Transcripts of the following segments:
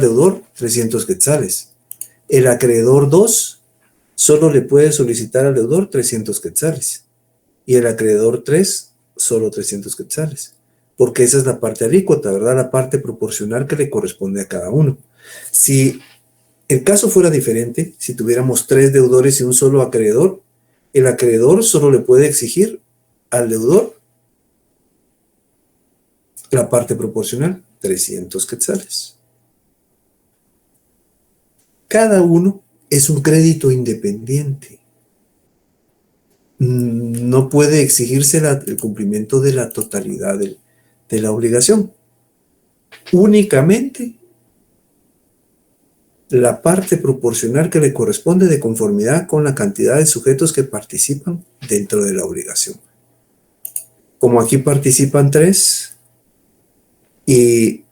deudor 300 quetzales. El acreedor 2 solo le puede solicitar al deudor 300 quetzales. Y el acreedor 3 solo 300 quetzales. Porque esa es la parte alícuota, ¿verdad? La parte proporcional que le corresponde a cada uno. Si el caso fuera diferente, si tuviéramos 3 deudores y un solo acreedor, el acreedor solo le puede exigir al deudor la parte proporcional, 300 quetzales. Cada uno es un crédito independiente. No puede exigirse el cumplimiento de la totalidad de la obligación. Únicamente la parte proporcional que le corresponde de conformidad con la cantidad de sujetos que participan dentro de la obligación. Como aquí participan 3 y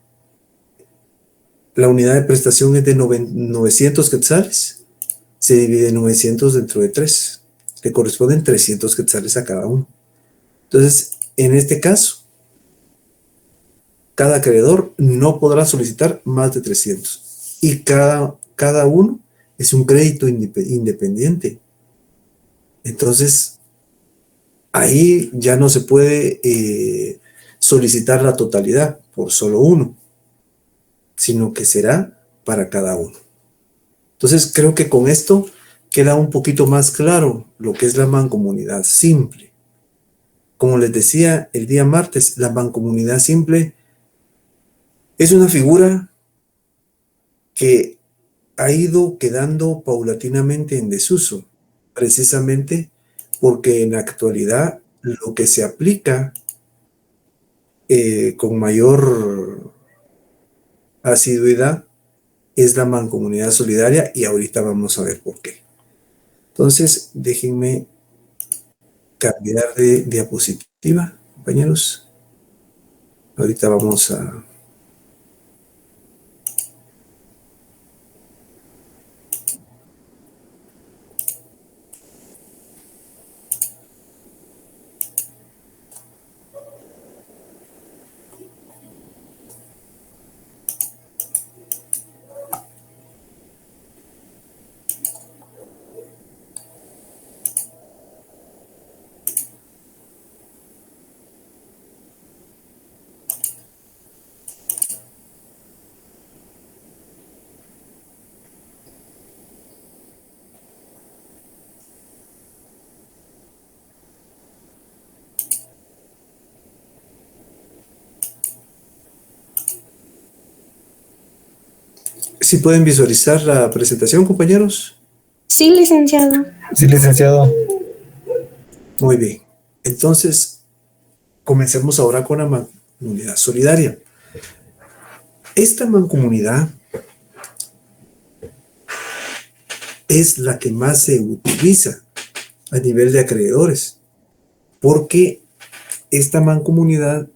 la unidad de prestación es de 900 quetzales, se divide 900 dentro de 3. Le corresponden 300 quetzales a cada uno. Entonces, en este caso, cada acreedor no podrá solicitar más de 300. Y cada uno es un crédito independiente. Entonces, ahí ya no se puede solicitar la totalidad por solo uno, sino que será para cada uno. Entonces, creo que con esto queda un poquito más claro lo que es la mancomunidad simple. Como les decía el día martes, la mancomunidad simple es una figura que ha ido quedando paulatinamente en desuso, precisamente porque en la actualidad lo que se aplica con mayor asiduidad es la mancomunidad solidaria, y ahorita vamos a ver por qué. Entonces, déjenme cambiar de diapositiva, compañeros. Ahorita vamos a... ¿Sí pueden visualizar la presentación, compañeros? Sí, licenciado. Sí, licenciado. Muy bien. Entonces, comencemos ahora con la mancomunidad solidaria. Esta mancomunidad es la que más se utiliza a nivel de acreedores, porque esta mancomunidad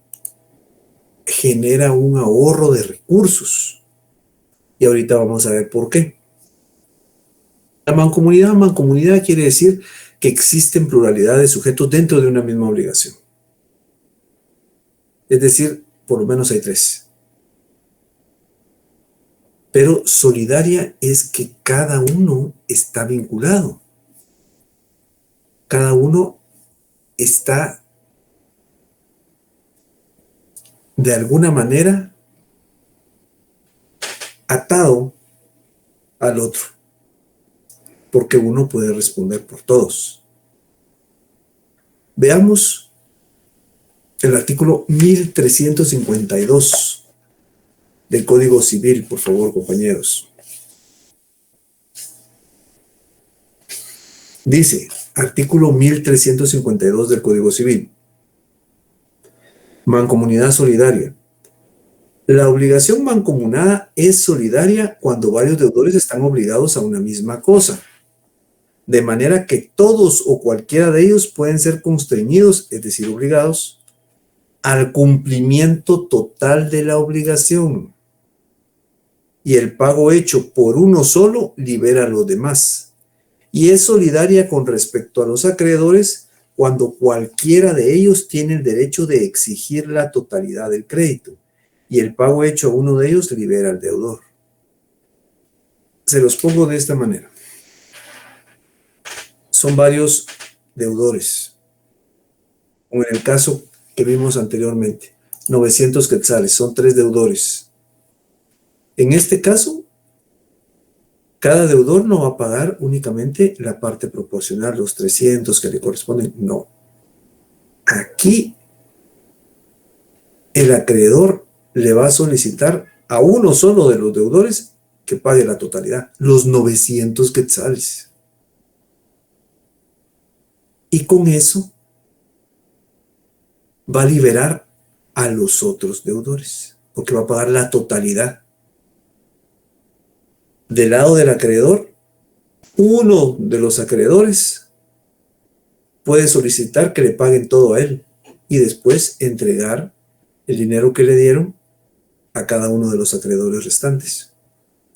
genera un ahorro de recursos. Y ahorita vamos a ver por qué. La mancomunidad quiere decir que existen pluralidad de sujetos dentro de una misma obligación. Es decir, por lo menos hay 3. Pero solidaria es que cada uno está vinculado. Cada uno está de alguna manera atado al otro, porque uno puede responder por todos. Veamos el artículo 1352 del Código Civil, por favor, compañeros. Dice, artículo 1352 del Código Civil. Mancomunidad solidaria. La obligación mancomunada es solidaria cuando varios deudores están obligados a una misma cosa, de manera que todos o cualquiera de ellos pueden ser constreñidos, es decir, obligados, al cumplimiento total de la obligación. Y el pago hecho por uno solo libera a los demás. Y es solidaria con respecto a los acreedores cuando cualquiera de ellos tiene el derecho de exigir la totalidad del crédito. Y el pago hecho a uno de ellos libera al deudor. Se los pongo de esta manera. Son varios deudores, como en el caso que vimos anteriormente. 900 quetzales, son 3 deudores. En este caso, cada deudor no va a pagar únicamente la parte proporcional, los 300 que le corresponden, no. Aquí, el acreedor le va a solicitar a uno solo de los deudores que pague la totalidad, los 900 quetzales. Y con eso va a liberar a los otros deudores, porque va a pagar la totalidad. Del lado del acreedor, uno de los acreedores puede solicitar que le paguen todo a él y después entregar el dinero que le dieron a cada uno de los acreedores restantes.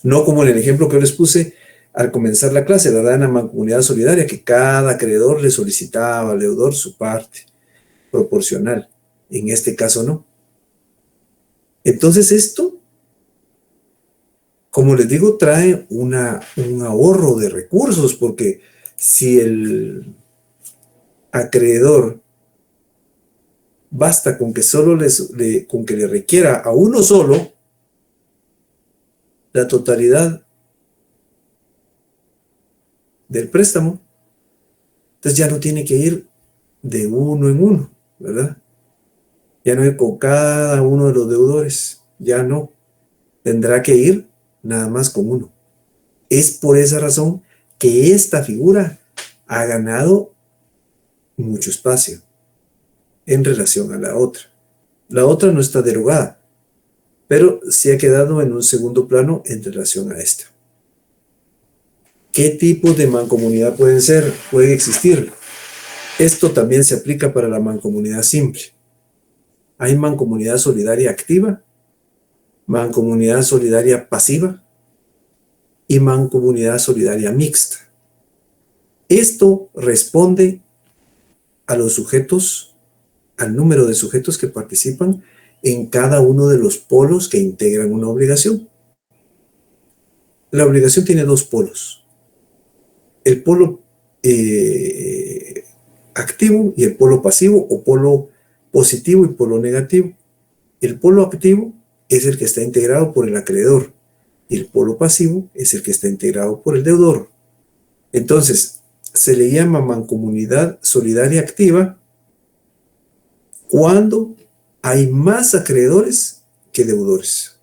No como en el ejemplo que yo les puse al comenzar la clase, ¿verdad? En la mancomunidad solidaria, que cada acreedor le solicitaba al deudor su parte proporcional. En este caso no. Entonces esto, como les digo, trae un ahorro de recursos, porque si el acreedor basta con que solo con que le requiera a uno solo la totalidad del préstamo, entonces ya no tiene que ir de uno en uno, ¿verdad? Ya no ir con cada uno de los deudores, ya no. Tendrá que ir nada más con uno. Es por esa razón que esta figura ha ganado mucho espacio en relación a la otra. La otra no está derogada, pero sí ha quedado en un segundo plano en relación a esta. ¿Qué tipos de mancomunidad pueden ser? Pueden existir. Esto también se aplica para la mancomunidad simple. Hay mancomunidad solidaria activa, mancomunidad solidaria pasiva y mancomunidad solidaria mixta. Esto responde a los sujetos, al número de sujetos que participan en cada uno de los polos que integran una obligación. La obligación tiene dos polos: el polo activo y el polo pasivo, o polo positivo y polo negativo. El polo activo es el que está integrado por el acreedor y el polo pasivo es el que está integrado por el deudor. Entonces, se le llama mancomunidad solidaria activa cuando hay más acreedores que deudores.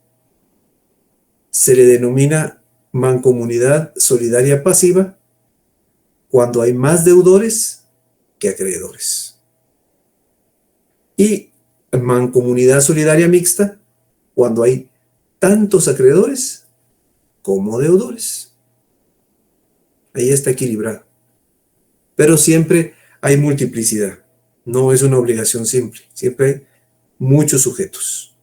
Se le denomina mancomunidad solidaria pasiva cuando hay más deudores que acreedores. Y mancomunidad solidaria mixta cuando hay tantos acreedores como deudores. Ahí está equilibrado. Pero siempre hay multiplicidad. No es una obligación simple. Siempre hay muchos sujetos.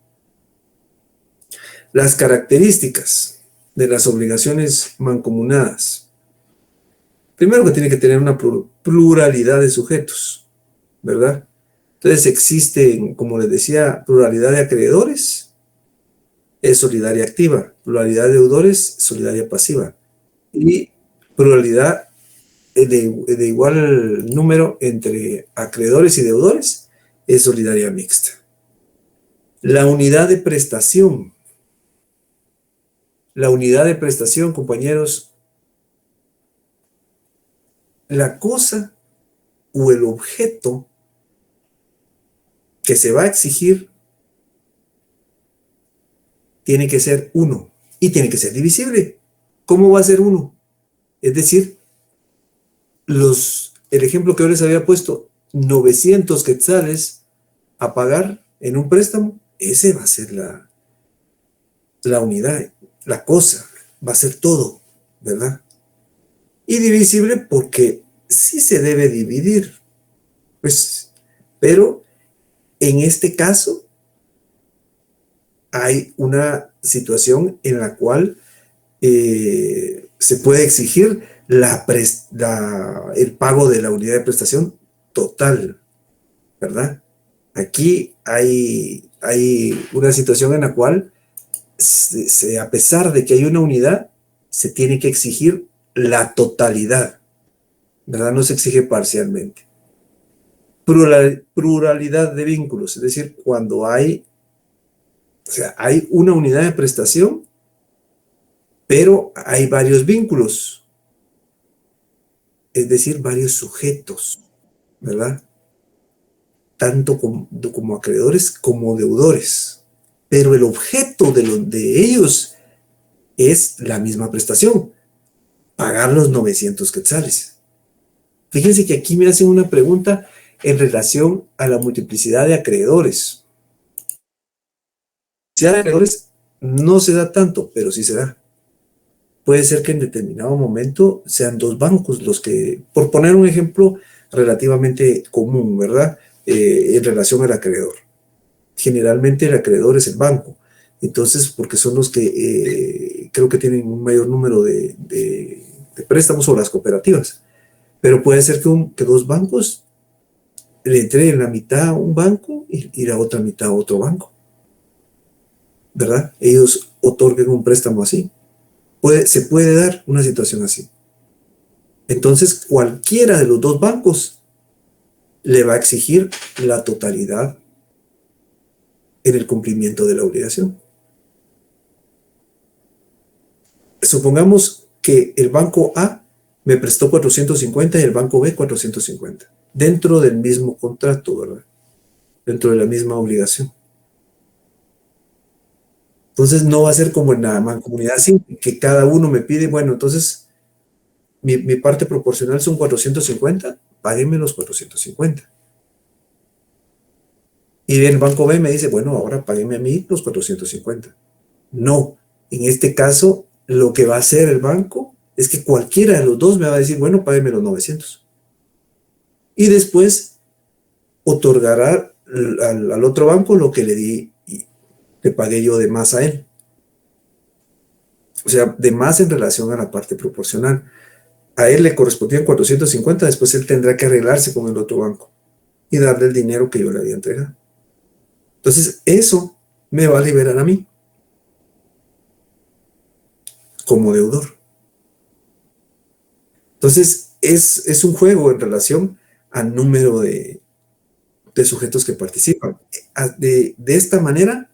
Las características de las obligaciones mancomunadas. Primero, que tiene que tener una pluralidad de sujetos, ¿verdad? Entonces existe, como les decía, pluralidad de acreedores, es solidaria activa; pluralidad de deudores, solidaria pasiva; y pluralidad de igual número entre acreedores y deudores es solidaria mixta. La unidad de prestación. La unidad de prestación, compañeros, la cosa o el objeto que se va a exigir tiene que ser uno y tiene que ser divisible. ¿Cómo va a ser uno? Es decir, el ejemplo que yo les había puesto, 900 quetzales a pagar en un préstamo, ese va a ser la unidad, la cosa, va a ser todo, ¿verdad? Y divisible porque sí se debe dividir, pues, pero en este caso hay una situación en la cual se puede exigir el pago de la unidad de prestación total, ¿verdad? Aquí hay una situación en la cual, a pesar de que hay una unidad, se tiene que exigir la totalidad, ¿verdad? No se exige parcialmente. Pluralidad de vínculos, es decir, cuando hay, o sea, hay una unidad de prestación, pero hay varios vínculos, es decir, varios sujetos, ¿verdad? Tanto como acreedores como deudores. Pero el objeto de ellos es la misma prestación, pagar los 900 quetzales. Fíjense que aquí me hacen una pregunta en relación a la multiplicidad de acreedores. Si hay acreedores, no se da tanto, pero sí se da. Puede ser que en determinado momento sean dos bancos los que, por poner un ejemplo relativamente común, ¿verdad? En relación al acreedor. Generalmente el acreedor es el banco. Entonces, porque son los que creo que tienen un mayor número de préstamos o las cooperativas. Pero puede ser que dos bancos le entreguen la mitad a un banco y la otra mitad a otro banco, ¿verdad? Ellos otorguen un préstamo así. Se puede dar una situación así. Entonces, cualquiera de los dos bancos le va a exigir la totalidad en el cumplimiento de la obligación. Supongamos que el banco A me prestó 450 y el banco B 450, dentro del mismo contrato, ¿verdad? Dentro de la misma obligación. Entonces no va a ser como en la mancomunidad simple, que cada uno me pide, bueno, entonces mi parte proporcional son 450, páguenme los 450. Y el banco B me dice, bueno, ahora páguenme a mí los 450. No, en este caso, lo que va a hacer el banco es que cualquiera de los dos me va a decir, bueno, páguenme los 900. Y después otorgará al otro banco lo que le di y le pagué yo de más a él. O sea, de más en relación a la parte proporcional. A él le correspondían 450, después él tendrá que arreglarse con el otro banco y darle el dinero que yo le había entregado. Entonces, eso me va a liberar a mí como deudor. Entonces, es un juego en relación al número de sujetos que participan. De esta manera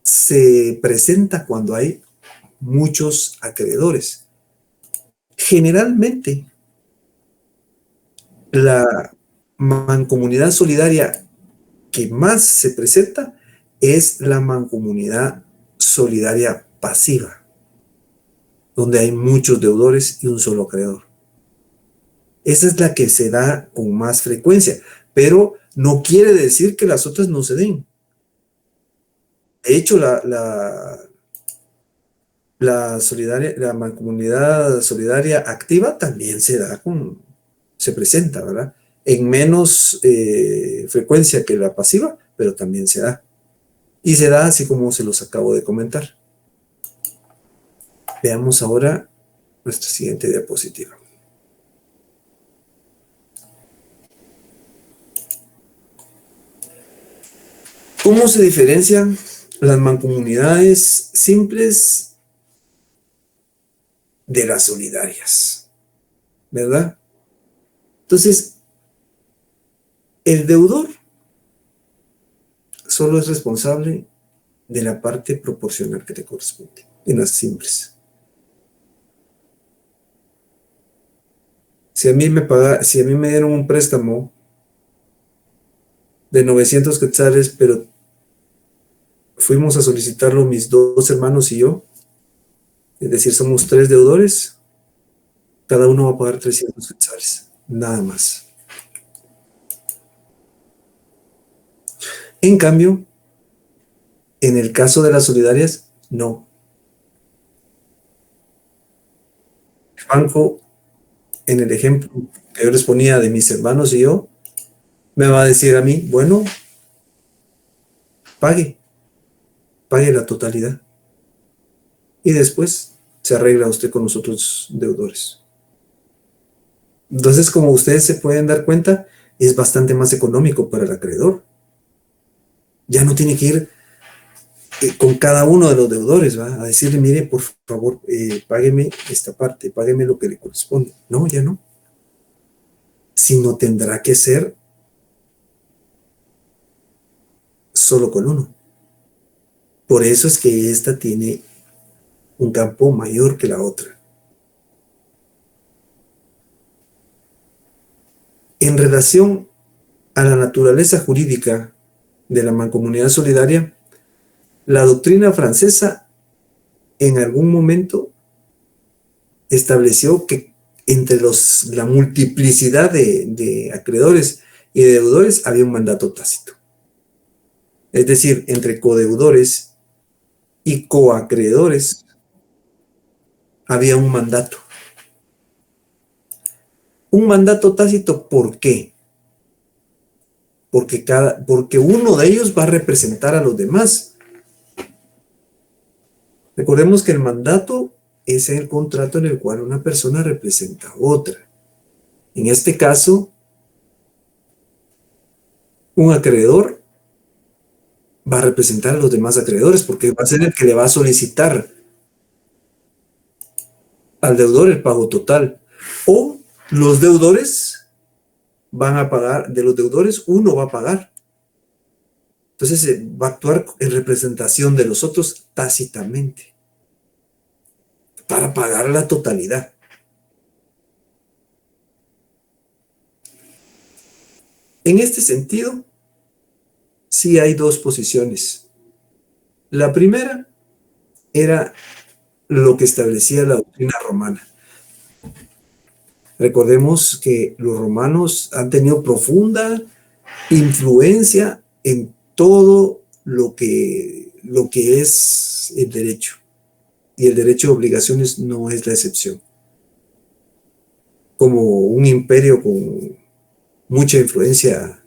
se presenta cuando hay muchos acreedores. Generalmente, la mancomunidad solidaria que más se presenta es la mancomunidad solidaria pasiva, donde hay muchos deudores y un solo acreedor. Esa es la que se da con más frecuencia, pero no quiere decir que las otras no se den. De hecho, la mancomunidad solidaria activa también se presenta, ¿verdad? En menos frecuencia que la pasiva, pero también se da. Y se da así como se los acabo de comentar. Veamos ahora nuestra siguiente diapositiva. ¿Cómo se diferencian las mancomunidades simples de las solidarias? ¿Verdad? Entonces, el deudor solo es responsable de la parte proporcional que te corresponde, en las simples. Si a mí me dieron un préstamo de 900 quetzales, pero fuimos a solicitarlo mis dos hermanos y yo, es decir, somos tres deudores, cada uno va a pagar 300 quetzales, nada más. En cambio, en el caso de las solidarias, no. El banco, en el ejemplo que yo les ponía de mis hermanos y yo, me va a decir a mí, bueno, pague la totalidad. Y después se arregla usted con los otros deudores. Entonces, como ustedes se pueden dar cuenta, es bastante más económico para el acreedor. Ya no tiene que ir con cada uno de los deudores, ¿va? A decirle, mire, por favor, págueme esta parte, págueme lo que le corresponde. No, ya no. Sino tendrá que ser solo con uno. Por eso es que esta tiene un campo mayor que la otra. En relación a la naturaleza jurídica de la mancomunidad solidaria, la doctrina francesa en algún momento estableció que entre la multiplicidad de acreedores y de deudores había un mandato tácito. Es decir, entre codeudores y coacreedores había un mandato. Un mandato tácito, ¿por qué? Porque uno de ellos va a representar a los demás. Recordemos que el mandato es el contrato en el cual una persona representa a otra. En este caso, un acreedor va a representar a los demás acreedores porque va a ser el que le va a solicitar al deudor el pago total. O los deudores van a pagar, de los deudores uno va a pagar. Entonces va a actuar en representación de los otros tácitamente para pagar la totalidad. En este sentido, sí hay dos posiciones. La primera era lo que establecía la doctrina romana. Recordemos que los romanos han tenido profunda influencia en todo lo que es el derecho. Y el derecho de obligaciones no es la excepción. Como un imperio con mucha influencia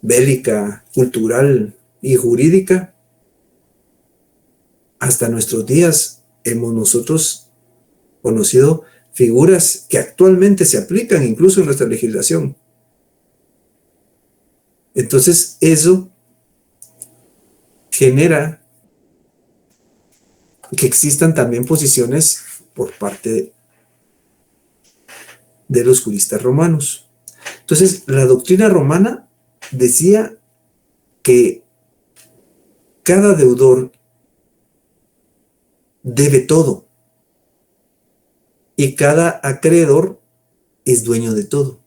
bélica, cultural y jurídica, hasta nuestros días hemos nosotros conocido figuras que actualmente se aplican incluso en nuestra legislación. Entonces eso genera que existan también posiciones por parte de los juristas romanos. Entonces la doctrina romana decía que cada deudor debe todo y cada acreedor es dueño de todo.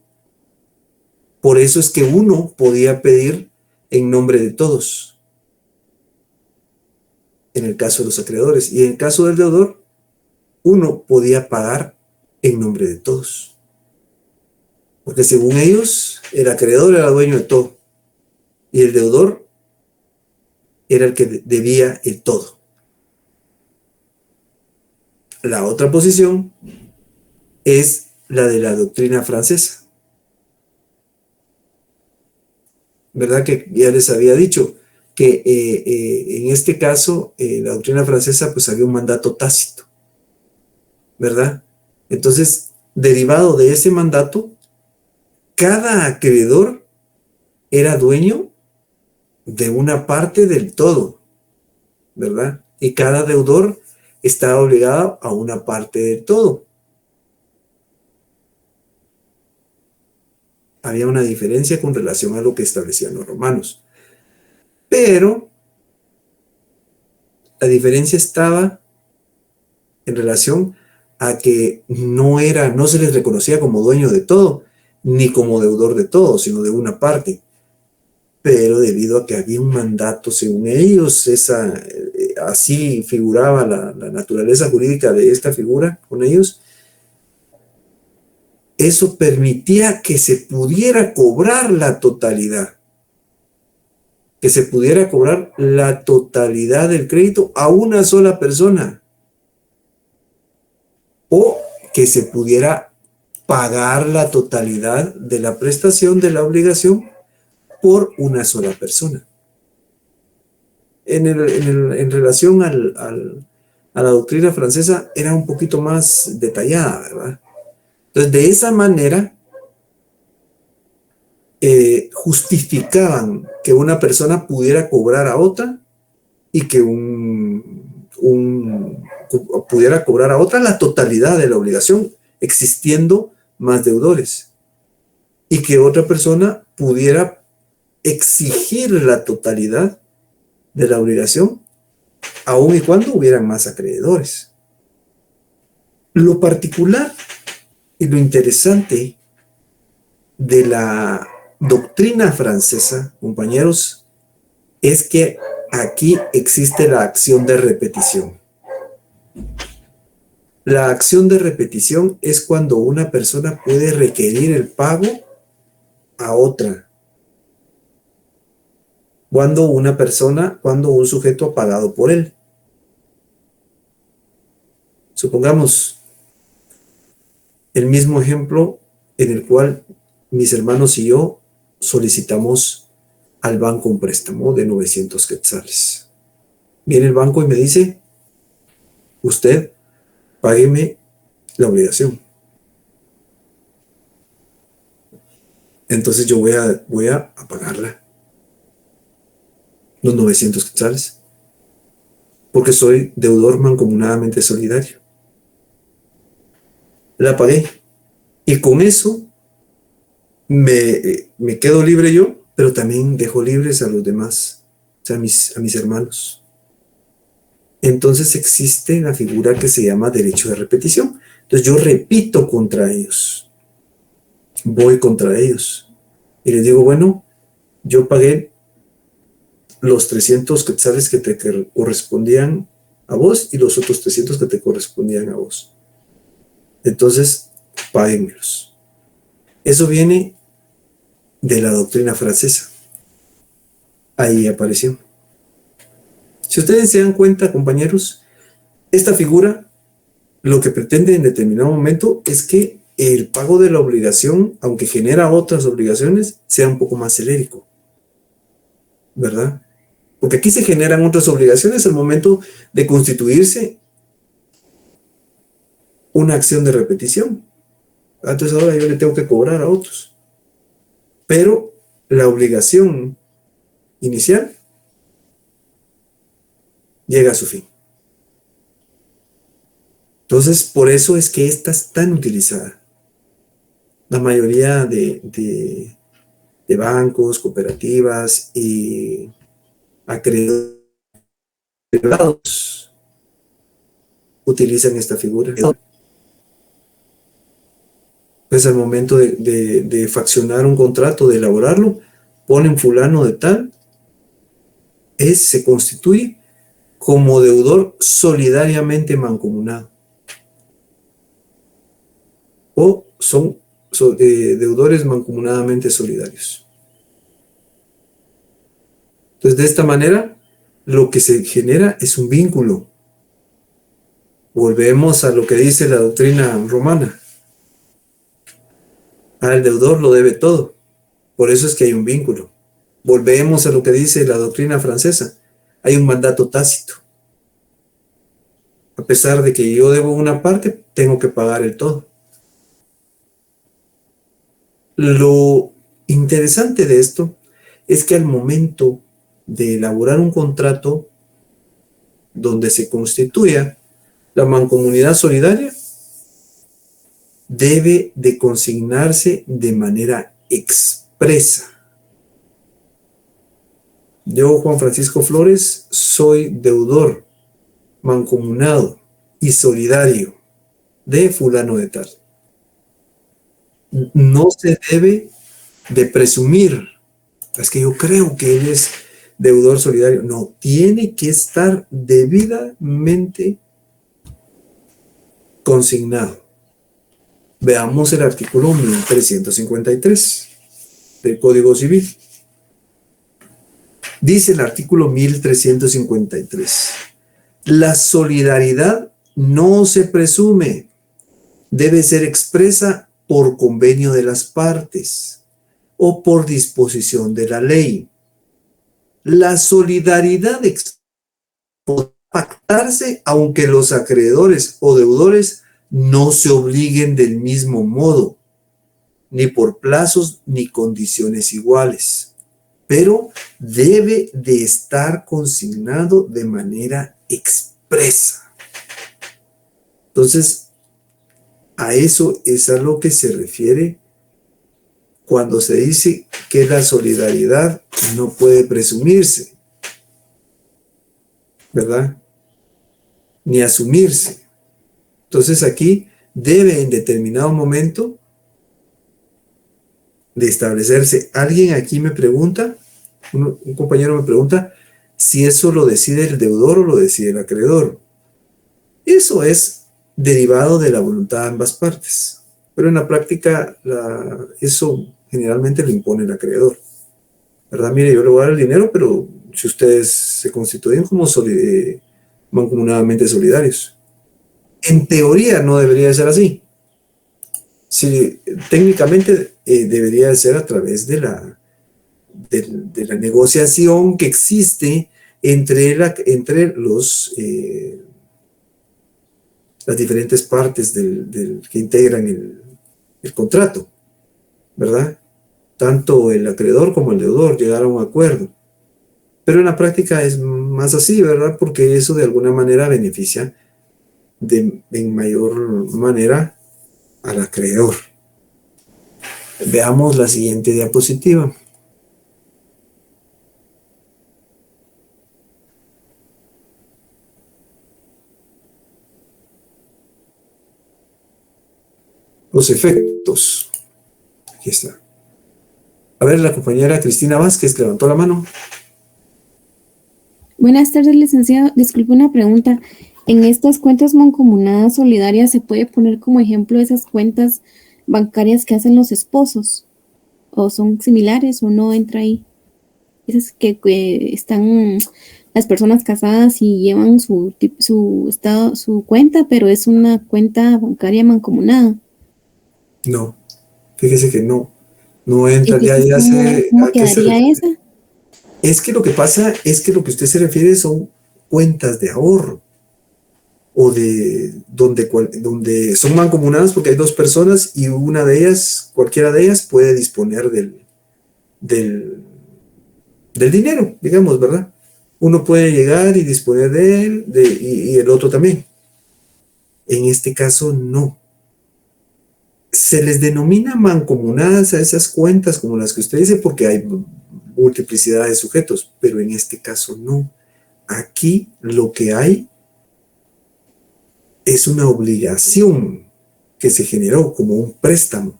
Por eso es que uno podía pedir en nombre de todos, en el caso de los acreedores, y en el caso del deudor, uno podía pagar en nombre de todos. Porque según ellos, el acreedor era dueño de todo y el deudor era el que debía el todo. La otra posición es la de la doctrina francesa. ¿Verdad? Que ya les había dicho que en este caso la doctrina francesa pues había un mandato tácito, ¿verdad? Entonces, derivado de ese mandato, cada acreedor era dueño de una parte del todo, ¿verdad? Y cada deudor estaba obligado a una parte del todo. Había una diferencia con relación a lo que establecían los romanos. Pero la diferencia estaba en relación a que no se les reconocía como dueño de todo, ni como deudor de todo, sino de una parte. Pero debido a que había un mandato, según ellos, así figuraba la naturaleza jurídica de esta figura con ellos, eso permitía que se pudiera cobrar la totalidad. Que se pudiera cobrar la totalidad del crédito a una sola persona. O que se pudiera pagar la totalidad de la prestación de la obligación por una sola persona. En relación a la doctrina francesa era un poquito más detallada, ¿verdad? Entonces, de esa manera, justificaban que una persona pudiera cobrar a otra y que pudiera cobrar a otra la totalidad de la obligación, existiendo más deudores, y que otra persona pudiera exigir la totalidad de la obligación, aun y cuando hubieran más acreedores. Lo particular y lo interesante de la doctrina francesa, compañeros, es que aquí existe la acción de repetición. La acción de repetición es cuando una persona puede requerir el pago a otra. Cuando un sujeto ha pagado por él. Supongamos el mismo ejemplo en el cual mis hermanos y yo solicitamos al banco un préstamo de 900 quetzales. Viene el banco y me dice, usted págueme la obligación. Entonces yo voy a pagarla, los 900 quetzales, porque soy deudor mancomunadamente solidario. La pagué y con eso me quedo libre yo, pero también dejo libres a los demás, o sea, a mis hermanos. Entonces existe la figura que se llama derecho de repetición. Entonces yo repito contra ellos, voy contra ellos y les digo, bueno, yo pagué los 300 quetzales que te correspondían a vos y los otros 300 que te correspondían a vos. Entonces, páguenmelos. Eso viene de la doctrina francesa. Ahí apareció. Si ustedes se dan cuenta, compañeros, esta figura lo que pretende en determinado momento es que el pago de la obligación, aunque genera otras obligaciones, sea un poco más celérico, ¿verdad? Porque aquí se generan otras obligaciones al momento de constituirse una acción de repetición. Entonces ahora yo le tengo que cobrar a otros. Pero la obligación inicial llega a su fin. Entonces, por eso es que esta es tan utilizada. La mayoría de bancos, cooperativas y acreedores utilizan esta figura. Pues al momento de faccionar un contrato, de elaborarlo, ponen fulano de tal, se constituye como deudor solidariamente mancomunado. O son deudores mancomunadamente solidarios. Entonces, de esta manera, lo que se genera es un vínculo. Volvemos a lo que dice la doctrina romana. Al deudor lo debe todo. Por eso es que hay un vínculo. Volvemos a lo que dice la doctrina francesa. Hay un mandato tácito. A pesar de que yo debo una parte, tengo que pagar el todo. Lo interesante de esto es que al momento de elaborar un contrato donde se constituya la mancomunidad solidaria, debe de consignarse de manera expresa. Yo, Juan Francisco Flores, soy deudor mancomunado y solidario de fulano de tal. No se debe de presumir, es que yo creo que él es deudor solidario. No, tiene que estar debidamente consignado. Veamos el artículo 1353 del Código Civil. Dice el artículo 1353, la solidaridad no se presume, debe ser expresa por convenio de las partes o por disposición de la ley. La solidaridad puede pactarse aunque los acreedores o deudores no se obliguen del mismo modo, ni por plazos ni condiciones iguales. pero debe de estar consignado de manera expresa. Entonces, a eso es a lo que se refiere cuando se dice que la solidaridad no puede presumirse, ¿verdad? Ni asumirse. Entonces aquí debe en determinado momento de establecerse. Alguien aquí me pregunta, un compañero me pregunta, si eso lo decide el deudor o lo decide el acreedor. Eso es derivado de la voluntad de ambas partes, pero en la práctica eso generalmente lo impone el acreedor, ¿verdad? Mire, yo le voy a dar el dinero, pero si ustedes se constituyen como mancomunadamente solidarios. En teoría no debería ser así. Sí, técnicamente debería de ser a través de la negociación que existe entre las diferentes partes que integran el contrato, ¿verdad? Tanto el acreedor como el deudor llegar a un acuerdo. Pero en la práctica es más así, ¿verdad? Porque eso de alguna manera beneficia en mayor manera al acreedor. Veamos la siguiente diapositiva. Los efectos. Aquí está. A ver, la compañera Cristina Vázquez que levantó la mano. Buenas tardes, licenciado. Disculpe una pregunta. En estas cuentas mancomunadas solidarias, ¿se puede poner como ejemplo esas cuentas bancarias que hacen los esposos? ¿O son similares o no entra ahí? Esas que están las personas casadas y llevan su cuenta, pero es una cuenta bancaria mancomunada. No, fíjese que no entra ya, Entonces, ¿cómo ¿a qué se quedaría refiere? esa? Es que lo que pasa es que lo que usted se refiere son cuentas de ahorro o donde son mancomunadas porque hay dos personas y una de ellas, cualquiera de ellas puede disponer del, del dinero, digamos, ¿verdad? Uno puede llegar y disponer de él y el otro también. En este caso, no. Se les denomina mancomunadas a esas cuentas como las que usted dice porque hay multiplicidad de sujetos, pero en este caso no. Aquí lo que hay es una obligación que se generó como un préstamo.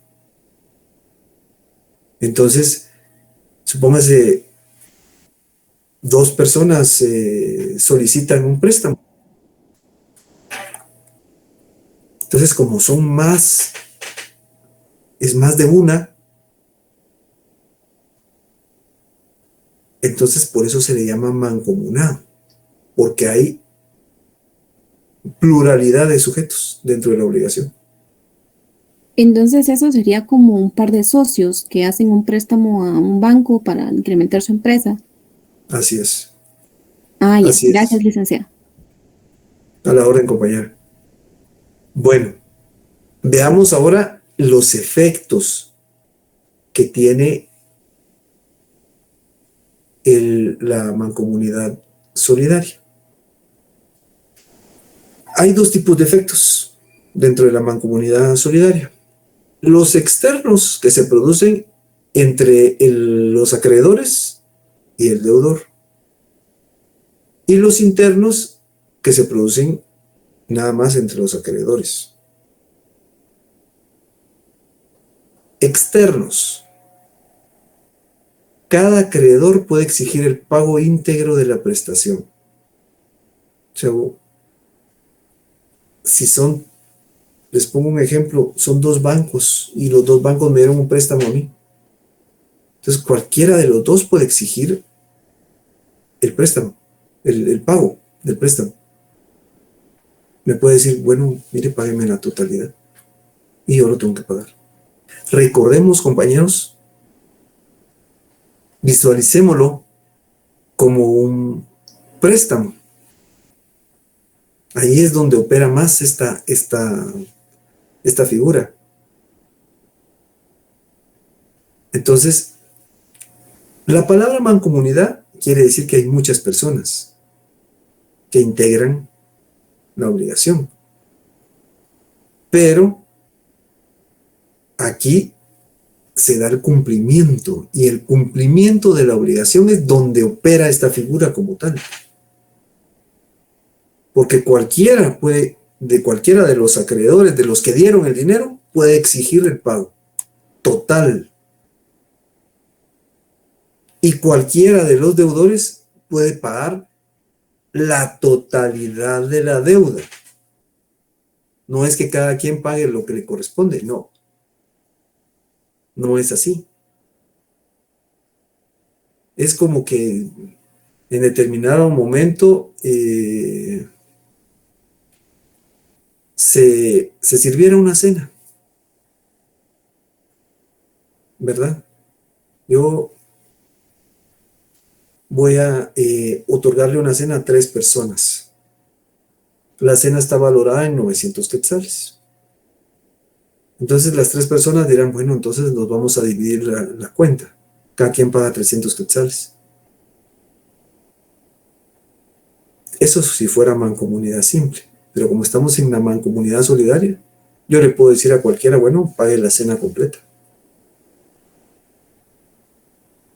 Entonces, supóngase, dos personas solicitan un préstamo. Entonces, como son más, es más de una, entonces por eso se le llama mancomunado, porque hay pluralidad de sujetos dentro de la obligación. Entonces eso sería como un par de socios que hacen un préstamo a un banco para incrementar su empresa. Así es, Ah, ya. así Gracias, es. licenciada. A la orden, compañero. Bueno, veamos ahora los efectos que tiene la mancomunidad solidaria. Hay dos tipos de efectos dentro de la mancomunidad solidaria. Los externos que se producen entre los acreedores y el deudor. Y los internos que se producen nada más entre los acreedores. Externos. Cada acreedor puede exigir el pago íntegro de la prestación. O sea, si son, les pongo un ejemplo, son dos bancos y los dos bancos me dieron un préstamo a mí. Entonces cualquiera de los dos puede exigir el préstamo, el pago del préstamo. Me puede decir, bueno, mire, págueme la totalidad y yo lo tengo que pagar. Recordemos, compañeros, visualicémoslo como un préstamo. Ahí es donde opera más esta figura. Entonces, La palabra mancomunidad quiere decir que hay muchas personas que integran la obligación. Pero aquí se da el cumplimiento, y el cumplimiento de la obligación es donde opera esta figura como tal. Porque cualquiera de los acreedores, de los que dieron el dinero, puede exigir el pago total. Y cualquiera de los deudores puede pagar la totalidad de la deuda. No es que cada quien pague lo que le corresponde, no. No es así. Es como que en determinado momento se sirviera una cena, ¿verdad? Yo voy a otorgarle una cena a 3 personas. La cena está valorada en 900 quetzales. Entonces las 3 personas dirán, bueno, entonces nos vamos a dividir la cuenta. Cada quien paga 300 quetzales. Eso si fuera mancomunidad simple. Pero como estamos en la mancomunidad solidaria, yo le puedo decir a cualquiera, bueno, pague la cena completa.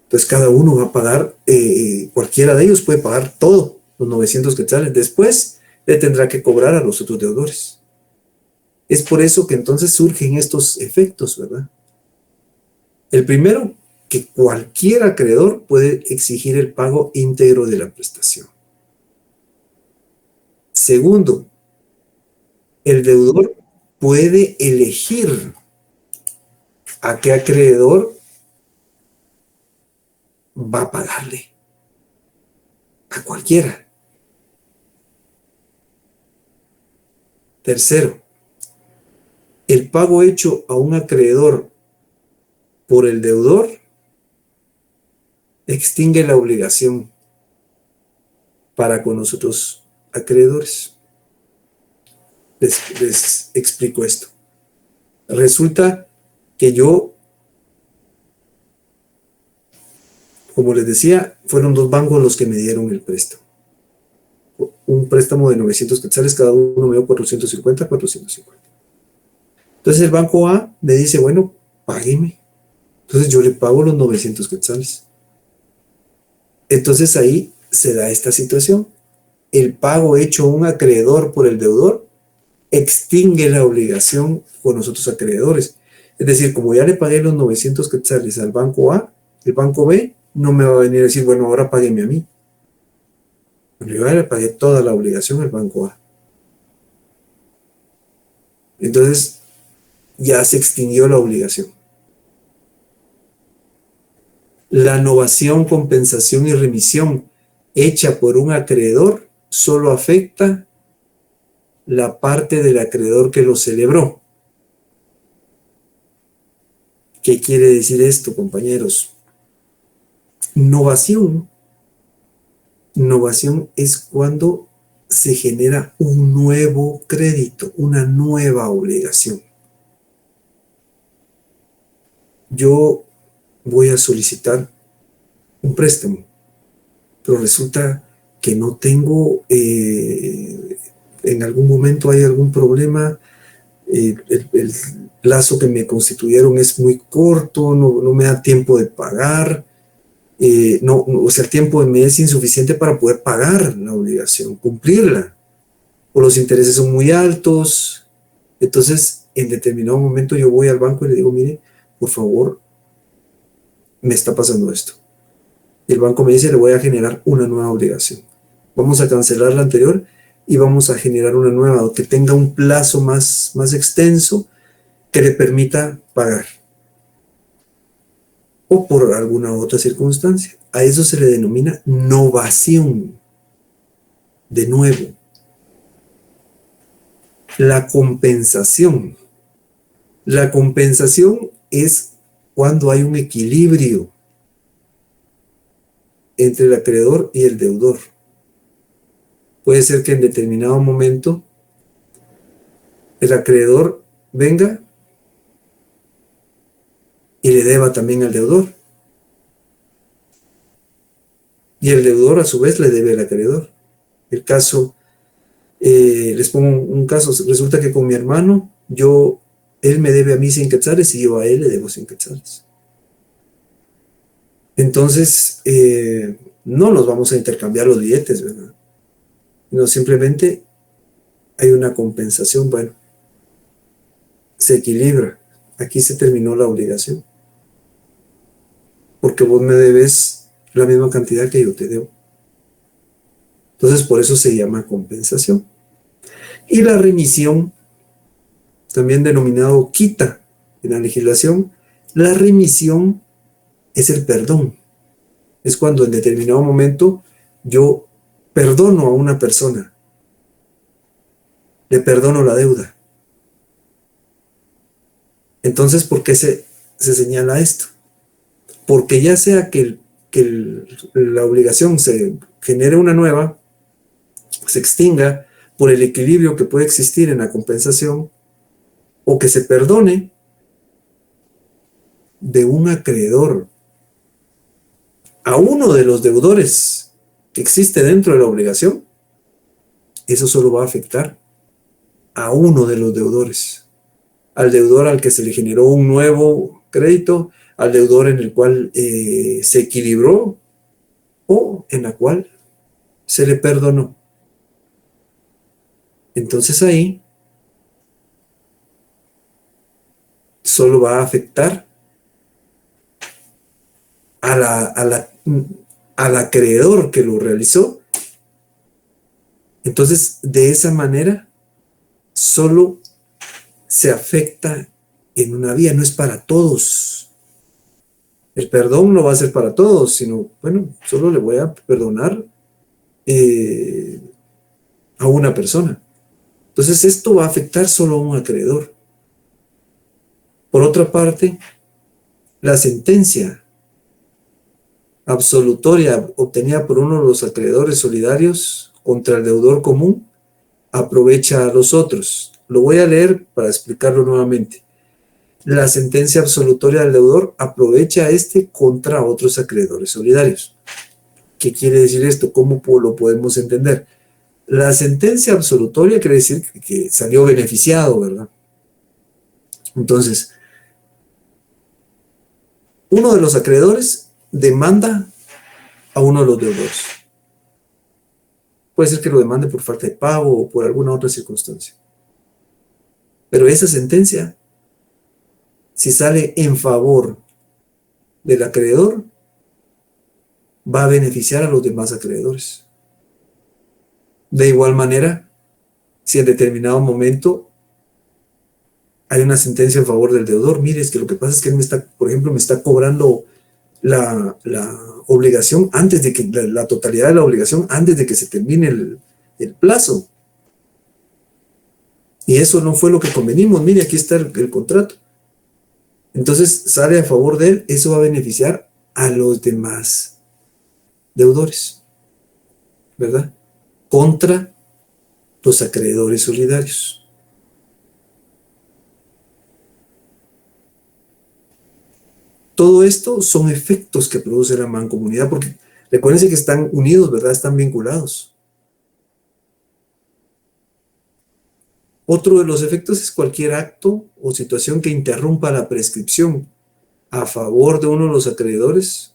Entonces cada uno va a pagar, cualquiera de ellos puede pagar todo, los 900 quetzales. Después le tendrá que cobrar a los otros deudores. Es por eso que entonces surgen estos efectos, ¿verdad? El primero, que cualquier acreedor puede exigir el pago íntegro de la prestación. Segundo, el deudor puede elegir a qué acreedor va a pagarle. A cualquiera. Tercero, el pago hecho a un acreedor por el deudor extingue la obligación para con los otros acreedores. Les explico esto. Resulta que yo, como les decía, fueron 2 bancos los que me dieron el préstamo. Un préstamo de 900 quetzales, cada uno me dio 450. Entonces el banco A me dice, bueno, págueme. Entonces yo le pago los 900 quetzales. Entonces ahí se da esta situación. El pago hecho a un acreedor por el deudor extingue la obligación con los otros acreedores. Es decir, como ya le pagué los 900 quetzales al banco A, el banco B no me va a venir a decir, bueno, ahora págueme a mí. Yo ya le pagué toda la obligación al banco A. Entonces, ya se extinguió la obligación. La novación, compensación y remisión hecha por un acreedor solo afecta la parte del acreedor que lo celebró. ¿Qué quiere decir esto, compañeros? Novación es cuando se genera un nuevo crédito, una nueva obligación. Yo voy a solicitar un préstamo, pero resulta que no tengo, en algún momento hay algún problema, el plazo que me constituyeron es muy corto, no me da tiempo de pagar, o sea, el tiempo me es insuficiente para poder pagar la obligación, cumplirla, o los intereses son muy altos. Entonces, en determinado momento yo voy al banco y le digo, mire, por favor, me está pasando esto. Y el banco me dice, le voy a generar una nueva obligación. Vamos a cancelar la anterior y vamos a generar una nueva que tenga un plazo más extenso que le permita pagar. O por alguna otra circunstancia. A eso se le denomina novación. De nuevo, la compensación. La compensación es cuando hay un equilibrio entre el acreedor y el deudor. Puede ser que en determinado momento el acreedor venga y le deba también al deudor. y el deudor a su vez le debe al acreedor. El caso, les pongo un caso, resulta que con mi hermano, él me debe a mí 100 quetzales y yo a él le debo 100 quetzales. Entonces, no nos vamos a intercambiar los billetes, ¿verdad? No, simplemente hay una compensación, bueno, se equilibra. Aquí se terminó la obligación. Porque vos me debes la misma cantidad que yo te debo. Entonces, por eso se llama compensación. Y la remisión, también denominado quita en la legislación, la remisión es el perdón. Es cuando en determinado momento yo perdono a una persona, le perdono la deuda. Entonces, ¿por qué se señala esto? Porque ya sea que la obligación se genere una nueva, se extinga por el equilibrio que puede existir en la compensación, o que se perdone de un acreedor a uno de los deudores que existe dentro de la obligación, eso solo va a afectar a uno de los deudores, al deudor al que se le generó un nuevo crédito, al deudor en el cual se equilibró o en la cual se le perdonó. Entonces ahí solo va a afectar al acreedor que lo realizó. Entonces, de esa manera, solo se afecta en una vía, no es para todos. El perdón no va a ser para todos, sino, bueno, solo le voy a perdonar a una persona. Entonces, esto va a afectar solo a un acreedor. Por otra parte, la sentencia absolutoria obtenida por uno de los acreedores solidarios contra el deudor común aprovecha a los otros. Lo voy a leer para explicarlo nuevamente. La sentencia absolutoria del deudor aprovecha a este contra otros acreedores solidarios. ¿Qué quiere decir esto? ¿Cómo lo podemos entender? La sentencia absolutoria quiere decir que salió beneficiado, ¿verdad? Entonces, uno de los acreedores demanda a uno de los deudores. Puede ser que lo demande por falta de pago o por alguna otra circunstancia. Pero esa sentencia, si sale en favor del acreedor, va a beneficiar a los demás acreedores. De igual manera, si en determinado momento hay una sentencia en favor del deudor, mire, es que lo que pasa es que él por ejemplo, me está cobrando la obligación antes de que, la totalidad de la obligación antes de que se termine el plazo. Y eso no fue lo que convenimos, mire, aquí está el contrato. Entonces sale a favor de él, eso va a beneficiar a los demás deudores, ¿verdad? Contra los acreedores solidarios. Todo esto son efectos que produce la mancomunidad, porque recuérdense que están unidos, ¿verdad? Están vinculados. Otro de los efectos es cualquier acto o situación que interrumpa la prescripción a favor de uno de los acreedores,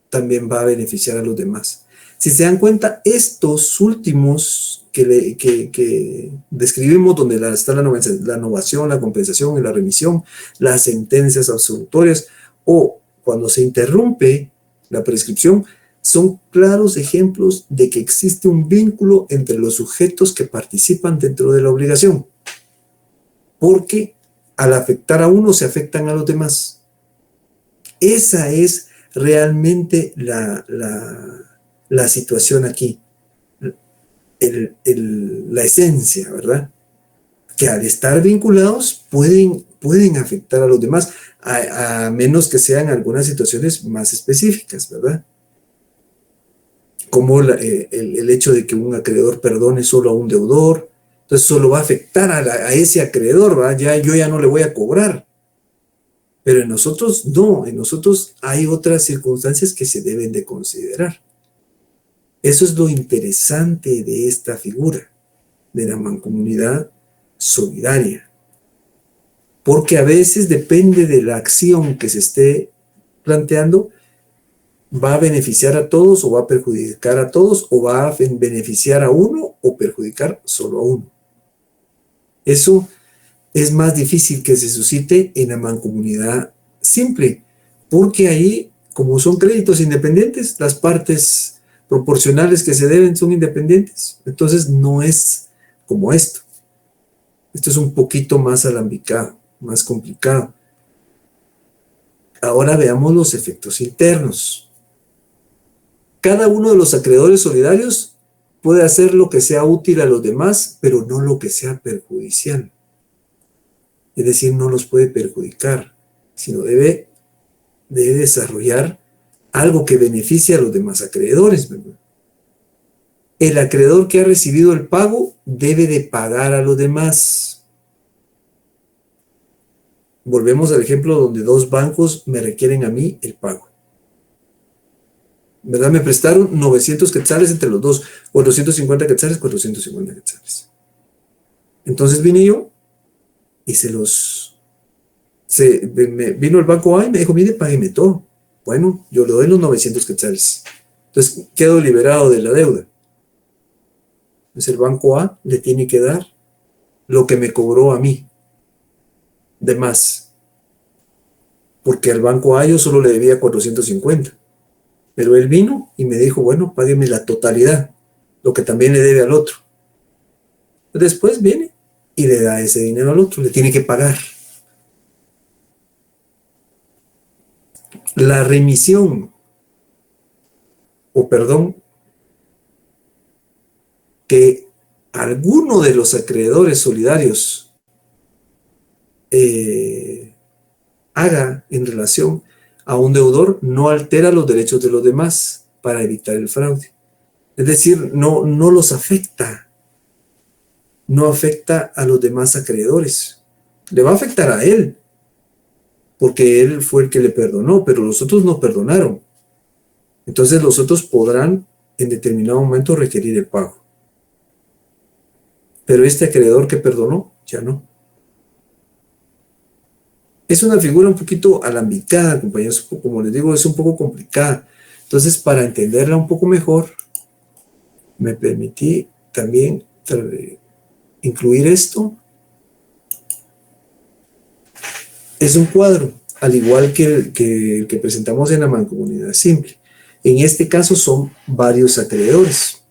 también va a beneficiar a los demás. Si se dan cuenta, estos últimos que describimos, donde está la novación, la compensación y la remisión, las sentencias absolutorias, o cuando se interrumpe la prescripción, son claros ejemplos de que existe un vínculo entre los sujetos que participan dentro de la obligación, porque al afectar a uno se afectan a los demás. Esa es realmente la situación aquí, la esencia, ¿verdad? Que al estar vinculados pueden afectar a los demás, a menos que sean algunas situaciones más específicas, ¿verdad? Como el hecho de que un acreedor perdone solo a un deudor, entonces solo va a afectar a ese acreedor, ¿verdad? Yo ya no le voy a cobrar. Pero en nosotros no, en nosotros hay otras circunstancias que se deben de considerar. Eso es lo interesante de esta figura, de la mancomunidad solidaria. Porque a veces depende de la acción que se esté planteando, va a beneficiar a todos o va a perjudicar a todos, o va a beneficiar a uno o perjudicar solo a uno. Eso es más difícil que se suscite en la mancomunidad simple, porque ahí, como son créditos independientes, las partes proporcionales que se deben son independientes. Entonces no es como esto. Esto es un poquito más alambicado, más complicado. Ahora veamos los efectos internos. Cada uno de los acreedores solidarios puede hacer lo que sea útil a los demás, pero no lo que sea perjudicial. Es decir, no los puede perjudicar, sino debe desarrollar algo que beneficie a los demás acreedores, ¿verdad? El acreedor que ha recibido el pago debe de pagar a los demás. Volvemos al ejemplo donde dos bancos me requieren a mí el pago. ¿Verdad? Me prestaron 900 quetzales entre los dos, 450 quetzales, 450 quetzales. Entonces vine yo y vino el banco A y me dijo, mire, págueme todo. Bueno, yo le doy los 900 quetzales. Entonces quedo liberado de la deuda. Entonces el banco A le tiene que dar lo que me cobró a mí, de más. Porque al banco A yo solo le debía 450. Pero él vino y me dijo, bueno, págueme la totalidad, lo que también le debe al otro. Después viene y le da ese dinero al otro, le tiene que pagar. La remisión, o perdón, que alguno de los acreedores solidarios haga en relación a un deudor no altera los derechos de los demás para evitar el fraude. Es decir, no los afecta, no afecta a los demás acreedores. Le va a afectar a él, porque él fue el que le perdonó, pero los otros no perdonaron. Entonces los otros podrán en determinado momento requerir el pago. Pero este acreedor que perdonó, ya no. Es una figura un poquito alambicada, compañeros, como les digo, es un poco complicada. Entonces, para entenderla un poco mejor, me permití también incluir esto. Es un cuadro, al igual que el que presentamos en la mancomunidad simple. En este caso son varios acreedores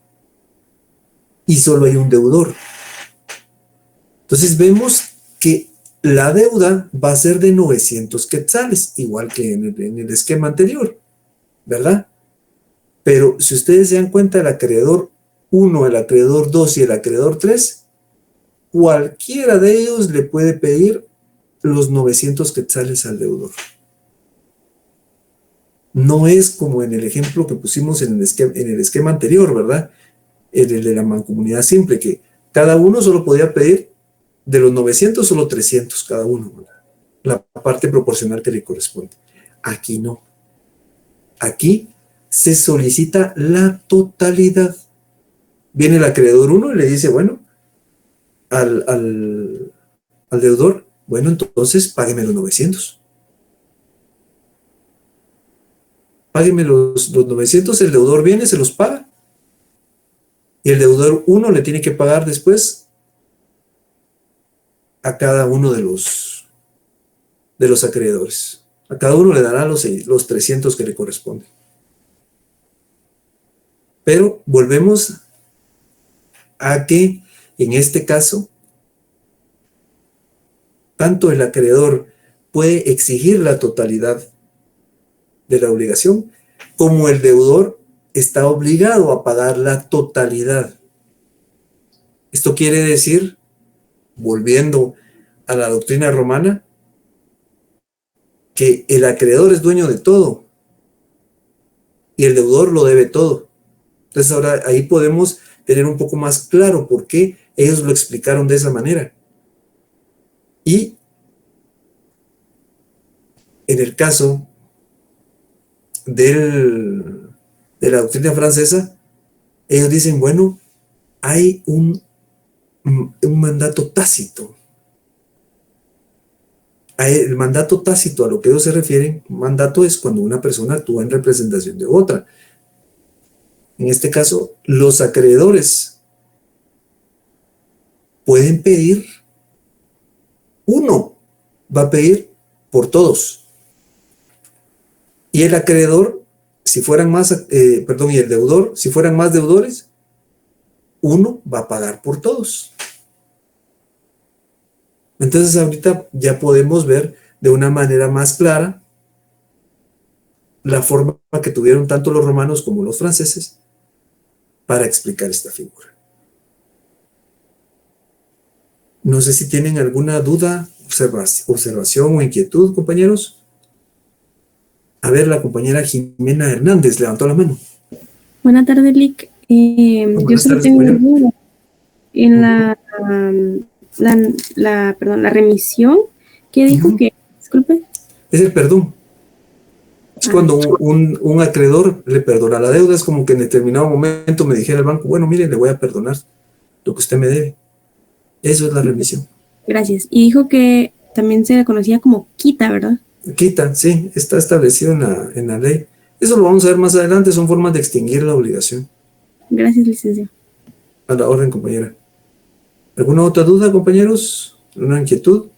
y solo hay un deudor. Entonces vemos que la deuda va a ser de 900 quetzales, igual que en el esquema anterior, ¿verdad? Pero si ustedes se dan cuenta, el acreedor 1, el acreedor 2 y el acreedor 3, cualquiera de ellos le puede pedir los 900 quetzales al deudor. No es como en el ejemplo que pusimos en el esquema anterior, ¿verdad? En el de la mancomunidad simple, que cada uno solo podía pedir de los 900, solo 300 cada uno, ¿verdad? La parte proporcional que le corresponde. Aquí no. Aquí se solicita la totalidad. Viene el acreedor 1 y le dice, bueno, al deudor, bueno, entonces págueme los 900. Págueme los 900, el deudor viene, se los paga. Y el deudor 1 le tiene que pagar después a cada uno de los acreedores. A cada uno le dará los 300 que le corresponden. Pero volvemos a que en este caso, tanto el acreedor puede exigir la totalidad de la obligación, como el deudor está obligado a pagar la totalidad. Esto quiere decir, volviendo a la doctrina romana, que el acreedor es dueño de todo y el deudor lo debe todo. Entonces ahora ahí podemos tener un poco más claro por qué ellos lo explicaron de esa manera. Y en el caso de la doctrina francesa, ellos dicen, bueno, hay un mandato tácito. El mandato tácito a lo que ellos se refieren, mandato es cuando una persona actúa en representación de otra. En este caso, los acreedores pueden pedir, uno va a pedir por todos. Y el acreedor, si fueran más, y el deudor, si fueran más deudores, uno va a pagar por todos. Entonces ahorita ya podemos ver de una manera más clara la forma que tuvieron tanto los romanos como los franceses para explicar esta figura. No sé si tienen alguna duda, observación o inquietud, compañeros. A ver, la compañera Jimena Hernández levantó la mano. Buenas tardes, Lic. Yo solo tengo una duda. En la remisión, ¿qué dijo que? Disculpe. Es el perdón. Es cuando un acreedor le perdona la deuda. Es como que en determinado momento me dijera el banco, bueno, mire, le voy a perdonar lo que usted me debe. Eso es la remisión. Gracias. Y dijo que también se le conocía como quita, ¿verdad? Quita, sí, está establecido en la ley. Eso lo vamos a ver más adelante, son formas de extinguir la obligación. Gracias, licenciado. A la orden, compañera. ¿Alguna otra duda, compañeros? ¿Una inquietud?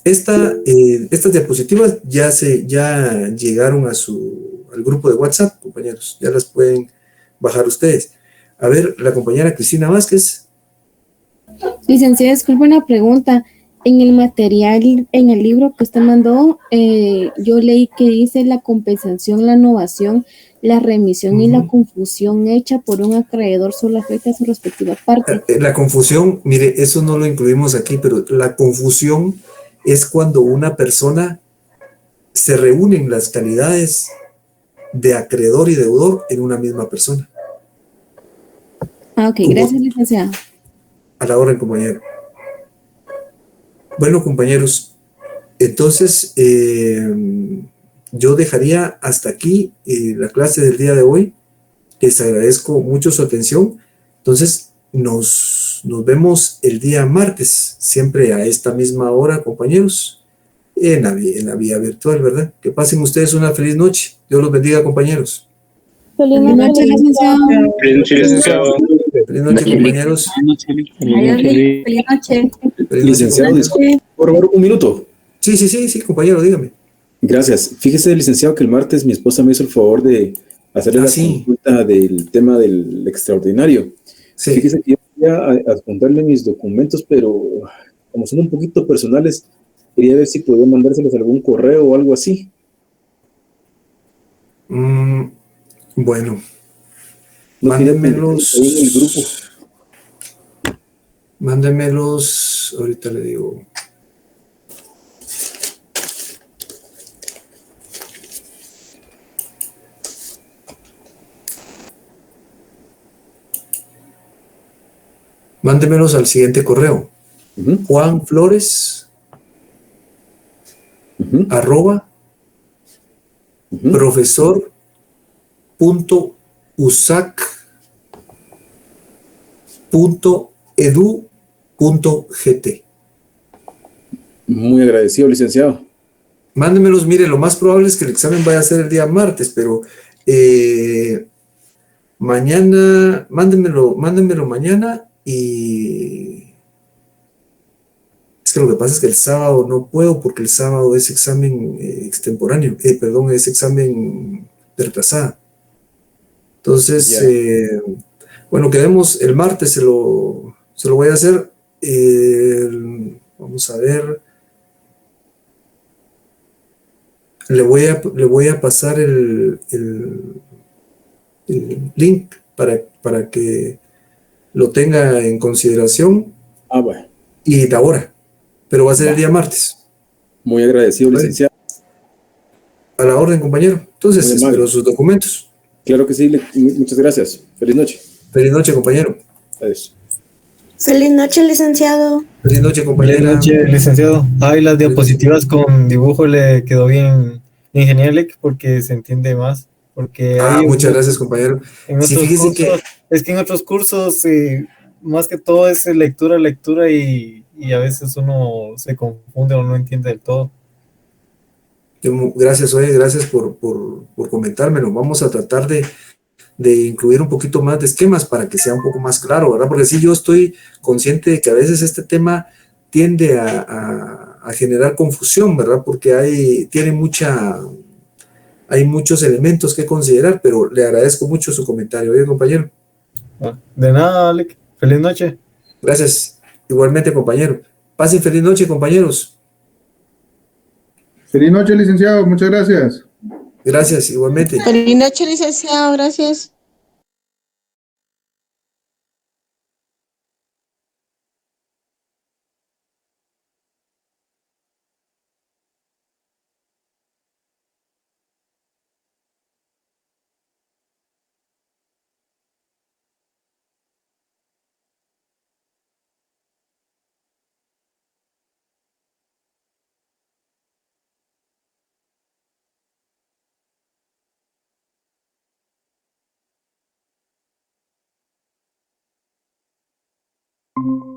Estas diapositivas ya llegaron al grupo de WhatsApp, compañeros. Ya las pueden bajar ustedes. A ver, la compañera Cristina Vázquez. Licenciada, disculpe una pregunta. En el material, en el libro que usted mandó, yo leí que dice la compensación, la innovación, la remisión y la confusión hecha por un acreedor solo afecta a su respectiva parte. La confusión, mire, eso no lo incluimos aquí, pero la confusión es cuando una persona se reúnen las calidades de acreedor y deudor en una misma persona. Ok, gracias, licenciada. A la orden, compañero. Bueno, compañeros, entonces yo dejaría hasta aquí la clase del día de hoy. Les agradezco mucho su atención. Entonces, nos vemos el día martes, siempre a esta misma hora, compañeros, en la vía virtual, ¿verdad? Que pasen ustedes una feliz noche. Dios los bendiga, compañeros. Feliz noche, licenciado. Feliz noche, licenciado. Feliz noche, compañeros. Feliz noche. Licenciado, disculpe, por favor, un minuto. Sí, compañero, dígame. Gracias. Fíjese, licenciado, que el martes mi esposa me hizo el favor de hacerle la consulta del tema del extraordinario. Sí. Fíjese que yo quería adjuntarle mis documentos, pero como son un poquito personales, quería ver si podía mandárselos a algún correo o algo así. Bueno. No, mándenmelos en el grupo. Mándenmelos, ahorita le digo. Mándenmelos al siguiente correo. Juan Flores @ profesor.usac.edu.gt. Muy agradecido, licenciado. Mándenmelos, mire, lo más probable es que el examen vaya a ser el día martes, pero mañana, mándenmelo mañana. Y es que lo que pasa es que el sábado no puedo, porque el sábado es examen extemporáneo, es examen de retrasada. Entonces, bueno, quedemos el martes, se lo voy a hacer. Vamos a ver. Le voy a pasar el link para que lo tenga en consideración. Bueno. Y la hora. Pero va a ser el día martes. Muy agradecido, licenciado. A la orden, compañero. Entonces, espero sus documentos. Claro que sí. Muchas gracias. Feliz noche. Feliz noche, compañero. Adiós. Feliz noche, licenciado. Feliz noche, compañera. Feliz noche, licenciado. Ay, las diapositivas con dibujo le quedó bien Ingenieric porque se entiende más. Porque Muchas gracias, compañero. En Sí, otros fíjese cursos, es que en otros cursos más que todo es lectura y a veces uno se confunde o no entiende del todo. Gracias, oye, gracias por comentármelo. Vamos a tratar de incluir un poquito más de esquemas para que sea un poco más claro, ¿verdad? Porque sí, yo estoy consciente de que a veces este tema tiende a generar confusión, ¿verdad? Porque hay muchos elementos que considerar, pero le agradezco mucho su comentario, oye, compañero. De nada, Alec. Feliz noche. Gracias. Igualmente, compañero. Pasen feliz noche, compañeros. Feliz noche, licenciado. Muchas gracias. Gracias, igualmente. Feliz noche, licenciado. Gracias. Thank you.